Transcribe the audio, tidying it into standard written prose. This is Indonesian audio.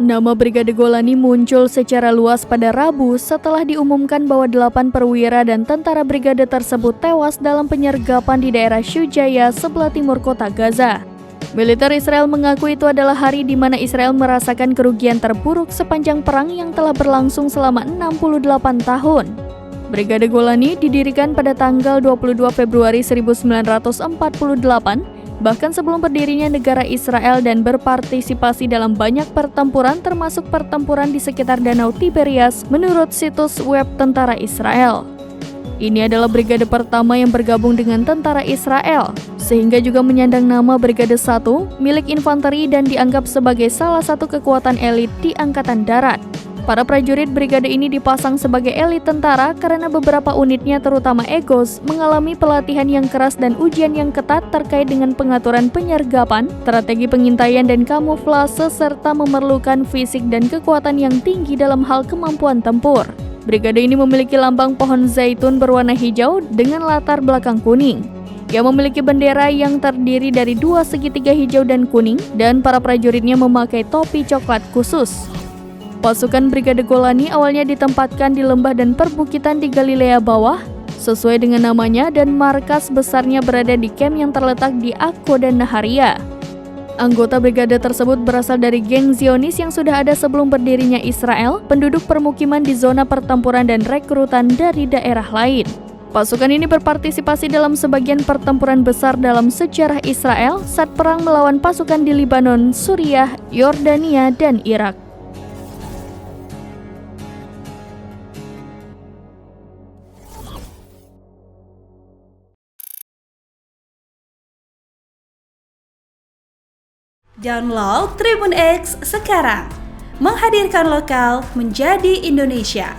Nama Brigade Golani muncul secara luas pada Rabu setelah diumumkan bahwa 8 perwira dan tentara brigade tersebut tewas dalam penyergapan di daerah Syujaya sebelah timur kota Gaza. Militer Israel mengaku itu adalah hari di mana Israel merasakan kerugian terburuk sepanjang perang yang telah berlangsung selama 68 tahun. Brigade Golani didirikan pada tanggal 22 Februari 1948, bahkan sebelum berdirinya negara Israel, dan berpartisipasi dalam banyak pertempuran termasuk pertempuran di sekitar Danau Tiberias menurut situs web tentara Israel. Ini adalah brigade pertama yang bergabung dengan tentara Israel, sehingga juga menyandang nama Brigade 1 milik infanteri dan dianggap sebagai salah satu kekuatan elit di Angkatan Darat. Para prajurit brigade ini dipasang sebagai elit tentara karena beberapa unitnya, terutama Egos, mengalami pelatihan yang keras dan ujian yang ketat terkait dengan pengaturan penyergapan, strategi pengintaian dan kamuflase, serta memerlukan fisik dan kekuatan yang tinggi dalam hal kemampuan tempur. Brigade ini memiliki lambang pohon zaitun berwarna hijau dengan latar belakang kuning. Ia memiliki bendera yang terdiri dari 2 segitiga hijau dan kuning, dan para prajuritnya memakai topi coklat khusus. Pasukan Brigade Golani awalnya ditempatkan di lembah dan perbukitan di Galilea Bawah, sesuai dengan namanya, dan markas besarnya berada di kamp yang terletak di Akko dan Naharia. Anggota brigade tersebut berasal dari geng Zionis yang sudah ada sebelum berdirinya Israel, penduduk permukiman di zona pertempuran, dan rekrutan dari daerah lain. Pasukan ini berpartisipasi dalam sebagian pertempuran besar dalam sejarah Israel saat perang melawan pasukan di Lebanon, Suriah, Yordania, dan Irak. Download Tribun X sekarang, menghadirkan lokal menjadi Indonesia.